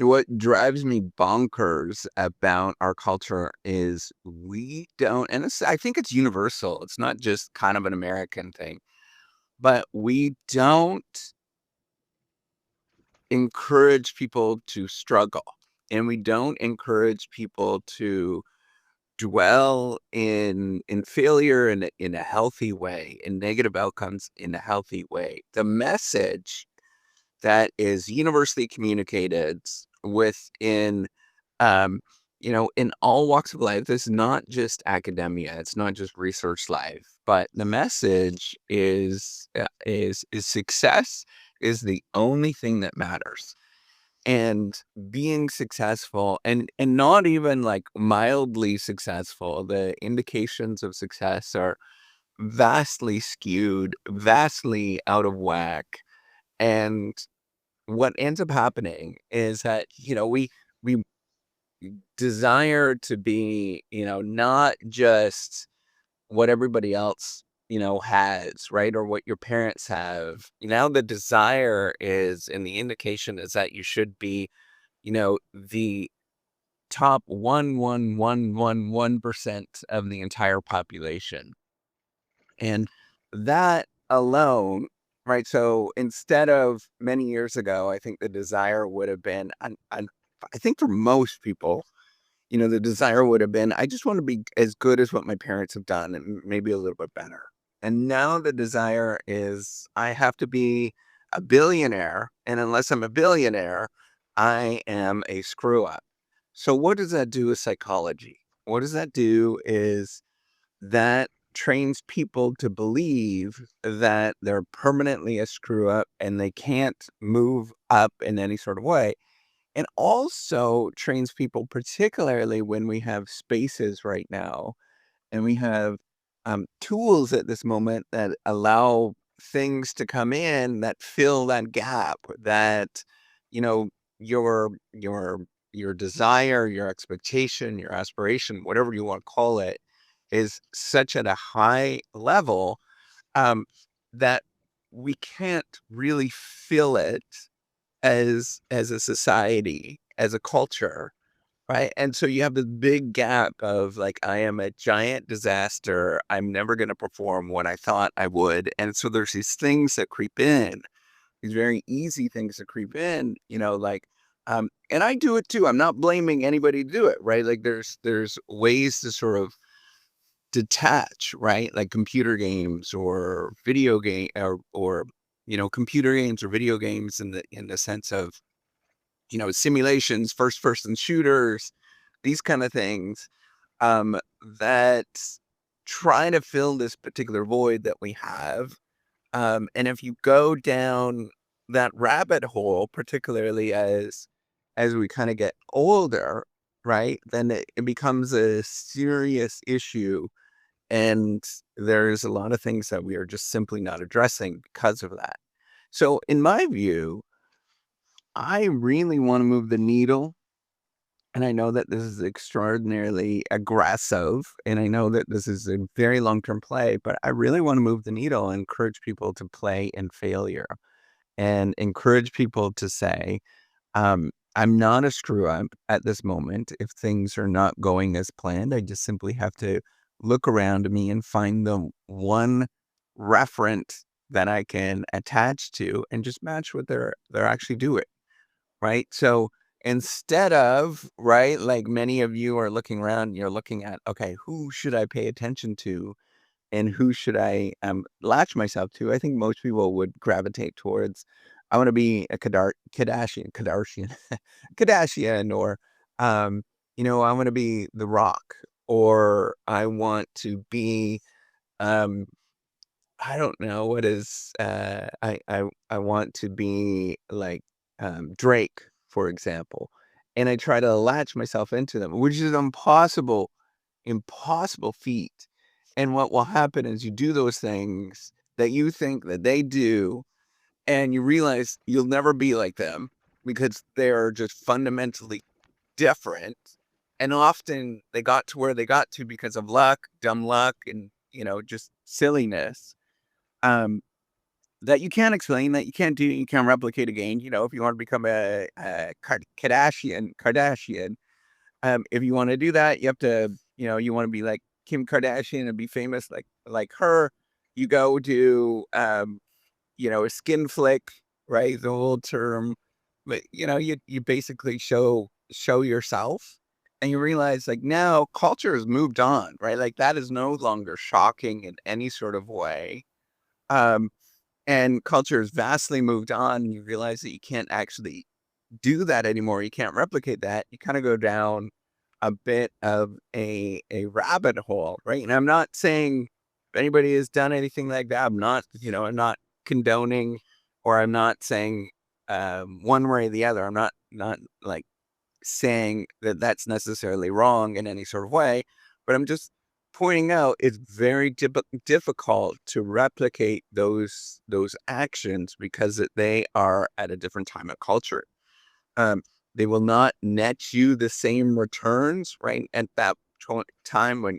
What drives me bonkers about our culture is we don't, and I think it's universal. It's not just kind of an American thing, but we don't encourage people to struggle, and we don't encourage people to dwell in failure in a healthy way, in negative outcomes in a healthy way. The message that is universally communicated within, um, in all walks of life. This is not just academia. It's not just research life, but the message is success is the only thing that matters. And being successful and not even like mildly successful, the indications of success are vastly skewed, vastly out of whack. And what ends up happening is that, we desire to be, not just what everybody else, has, right? Or what your parents have. Now the desire is, and the indication is that you should be, the top 1,111% of the entire population. And that alone, right? So instead of many years ago, I think the desire would have been, I think for most people, the desire would have been, I just want to be as good as what my parents have done and maybe a little bit better. And now the desire is, I have to be a billionaire. And unless I'm a billionaire, I am a screw up. So what does that do with psychology? What does that do is that trains people to believe that they're permanently a screw up and they can't move up in any sort of way. And also trains people, particularly when we have spaces right now and we have tools at this moment that allow things to come in that fill that gap, that, you know, your your your desire, your expectation, your aspiration, whatever you want to call it, is such at a high level, um, that we can't really fill it as a society, as a culture, right? And so you have this big gap of like, I am a giant disaster. I'm never going to perform what I thought I would. And so there's these things that creep in, these very easy things that creep in, like, and I do it too. I'm not blaming anybody to do it, right? Like there's ways to sort of detach, right? Like computer games or video game or computer games or video games in the sense of, simulations, first person shooters, these kind of things, that try to fill this particular void that we have. And if you go down that rabbit hole, particularly as we kind of get older, right, then it becomes a serious issue. And there's a lot of things that we are just simply not addressing because of that. So in my view, I really want to move the needle. And I know that this is extraordinarily aggressive. And I know that this is a very long term play, but I really want to move the needle and encourage people to play in failure and encourage people to say, I'm not a screw up at this moment. If things are not going as planned, I just simply have to look around me and find the one reference that I can attach to and just match what they're actually doing. Right. So instead of, right, like many of you are looking around, you're looking at, okay, who should I pay attention to and who should I latch myself to? I think most people would gravitate towards, I want to be a Kardashian, or, I want to be The Rock, or I want to be, um, I don't know what is, I want to be like, Drake, for example, and I try to latch myself into them, which is impossible feat. And what will happen is you do those things that you think that they do, and you realize you'll never be like them because they're just fundamentally different. And often they got to where they got to because of luck, dumb luck, and, just silliness. Um, that you can't explain, that you can't do, you can't replicate again. If you want to become a Kardashian, if you want to do that, you have to, you want to be like Kim Kardashian and be famous like her. You go do, a skin flick, right? The whole term, but you basically show yourself, and you realize like now culture has moved on, right? Like that is no longer shocking in any sort of way. Um, and culture has vastly moved on, and you realize that you can't actually do that anymore. You can't replicate that. You kind of go down a bit of a rabbit hole, right? And I'm not saying if anybody has done anything like that. I'm not condoning, or I'm not saying one way or the other. I'm not like saying that that's necessarily wrong in any sort of way, but I'm just pointing out it's very difficult to replicate those actions because they are at a different time of culture. um, they will not net you the same returns, right? At that time when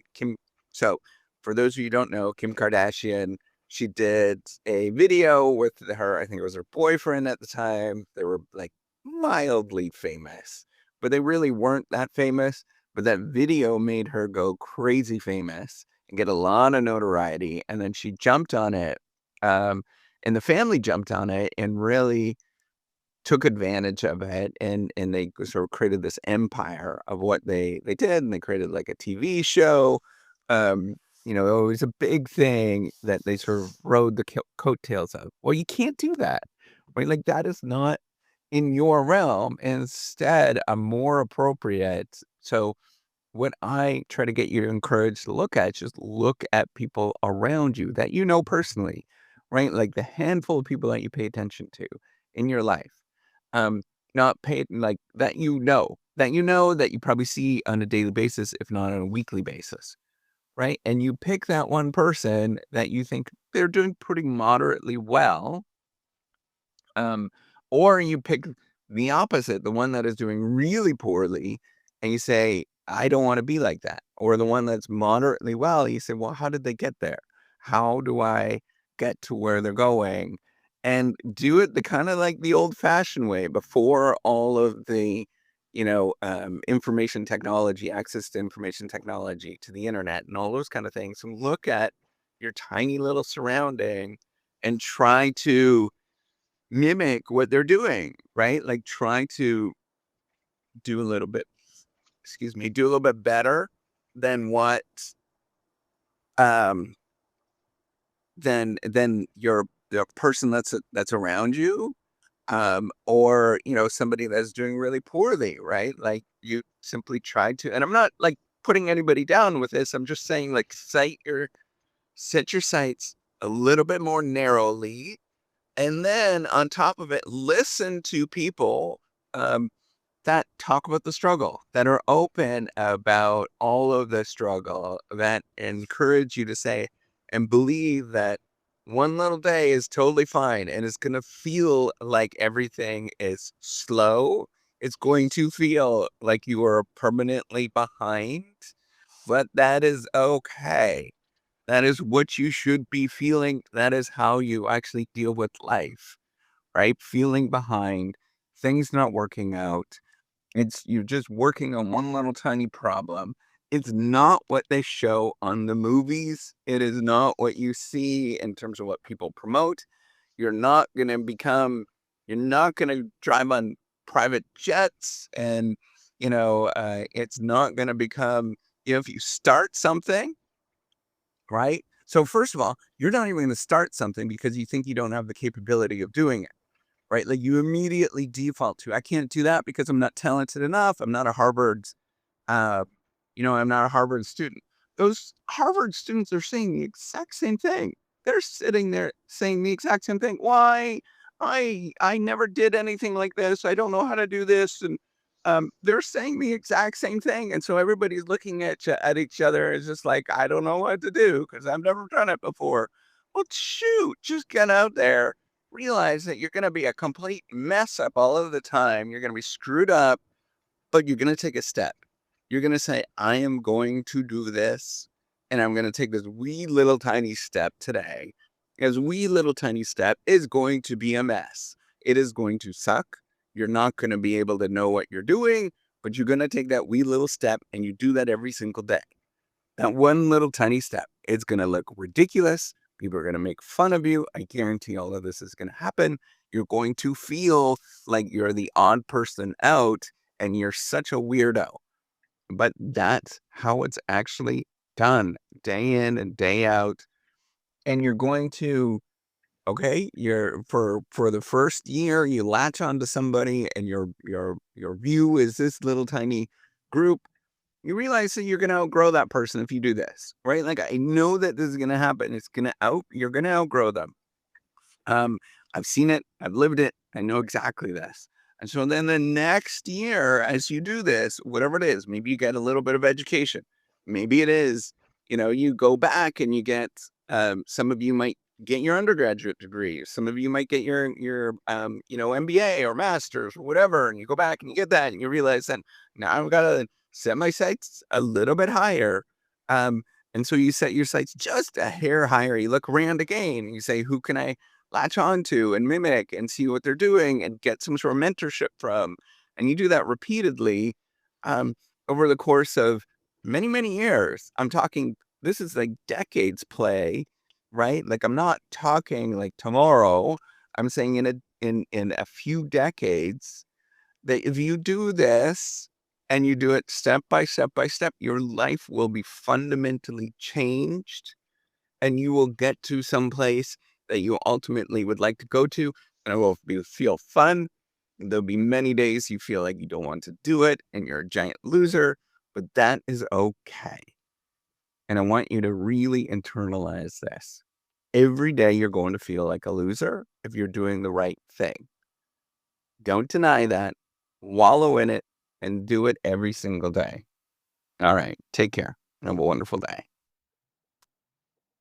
so for those of you who don't know, Kim Kardashian, she did a video with I think it was her boyfriend at the time. They were like mildly famous, but they really weren't that famous. But that video made her go crazy famous and get a lot of notoriety. And then she jumped on it. Um, and the family jumped on it and really took advantage of it, and they sort of created this empire of what they did, and they created like a TV show. Um, it was a big thing that they sort of rode the coattails of. Well, you can't do that, right? Like that is not in your realm. Instead, a more appropriate. So what I try to get you to encourage to look at, just look at people around you that you know personally, right? Like the handful of people that you pay attention to in your life. Um, not paid like that you probably see on a daily basis, if not on a weekly basis, right? And you pick that one person that you think they're doing pretty moderately well, um, or you pick the opposite, the one that is doing really poorly, and you say, I don't want to be like that. Or the one that's moderately well, you say, well, how did they get there? How do I get to where they're going? And do it the kind of like the old fashioned way before all of the, information technology, access to information technology, to the internet, and all those kind of things. And look at your tiny little surrounding and try to mimic what they're doing, right? Like try to do a little bit, do a little bit better than what um than your the person that's around you, or somebody that's doing really poorly, right? Like you simply try to, and I'm not like putting anybody down with this. I'm just saying like set your sights a little bit more narrowly. And then on top of it, listen to people um, that talk about the struggle, that are open about all of the struggle, that encourage you to say and believe that one little day is totally fine and it's going to feel like everything is slow. It's going to feel like you are permanently behind, but that is okay. That is what you should be feeling. That is how you actually deal with life, right? Feeling behind, things not working out. You're just working on one little tiny problem. It's not what they show on the movies. It is not what you see in terms of what people promote. You're not going to you're not going to drive on private jets, and, it's not going to become, if you start something, right? So first of all, you're not even going to start something because you think you don't have the capability of doing it, right? Like you immediately default to, I can't do that because I'm not talented enough. I'm not a uh, I'm not a Harvard student. Those Harvard students are saying the exact same thing. They're sitting there saying the exact same thing. Why? I never did anything like this. I don't know how to do this. And they're saying the exact same thing. And so everybody's looking at each other. It's just like, I don't know what to do because I've never done it before. Well, shoot, just get out there. Realize that you're going to be a complete mess up all of the time. You're going to be screwed up, but you're going to take a step. You're going to say, I am going to do this, and I'm going to take this wee little tiny step today. Because wee little tiny step is going to be a mess. It is going to suck. You're not going to be able to know what you're doing, but you're going to take that wee little step and you do that every single day. That one little tiny step, it's going to look ridiculous. People are going to make fun of you. I guarantee all of this is going to happen. You're going to feel like you're the odd person out and you're such a weirdo. But that's how it's actually done day in and day out. And you're going to, okay, you're for the first year, you latch onto somebody and your view is this little tiny group. You realize that you're going to outgrow that person if you do this, right? Like, I know that this is going to happen. You're going to outgrow them. Um, I've seen it. I've lived it. I know exactly this. And so then the next year, as you do this, whatever it is, maybe you get a little bit of education. Maybe it is, you go back and you get, some of you might get your undergraduate degree. Some of you might get your MBA or master's or whatever. And you go back and you get that and you realize that now I've got to set my sights a little bit higher. And so you set your sights just a hair higher. You look around again and you say, who can I latch on to and mimic and see what they're doing and get some sort of mentorship from? And you do that repeatedly um, over the course of many, many years. I'm talking, this is like decades play, right? Like, I'm not talking like tomorrow. I'm saying in a few decades, that if you do this and you do it step by step by step, your life will be fundamentally changed and you will get to some place that you ultimately would like to go to. And it will feel fun. There'll be many days you feel like you don't want to do it and you're a giant loser, but that is okay. And I want you to really internalize this. Every day you're going to feel like a loser if you're doing the right thing. Don't deny that. Wallow in it and do it every single day. All right. Take care and have a wonderful day.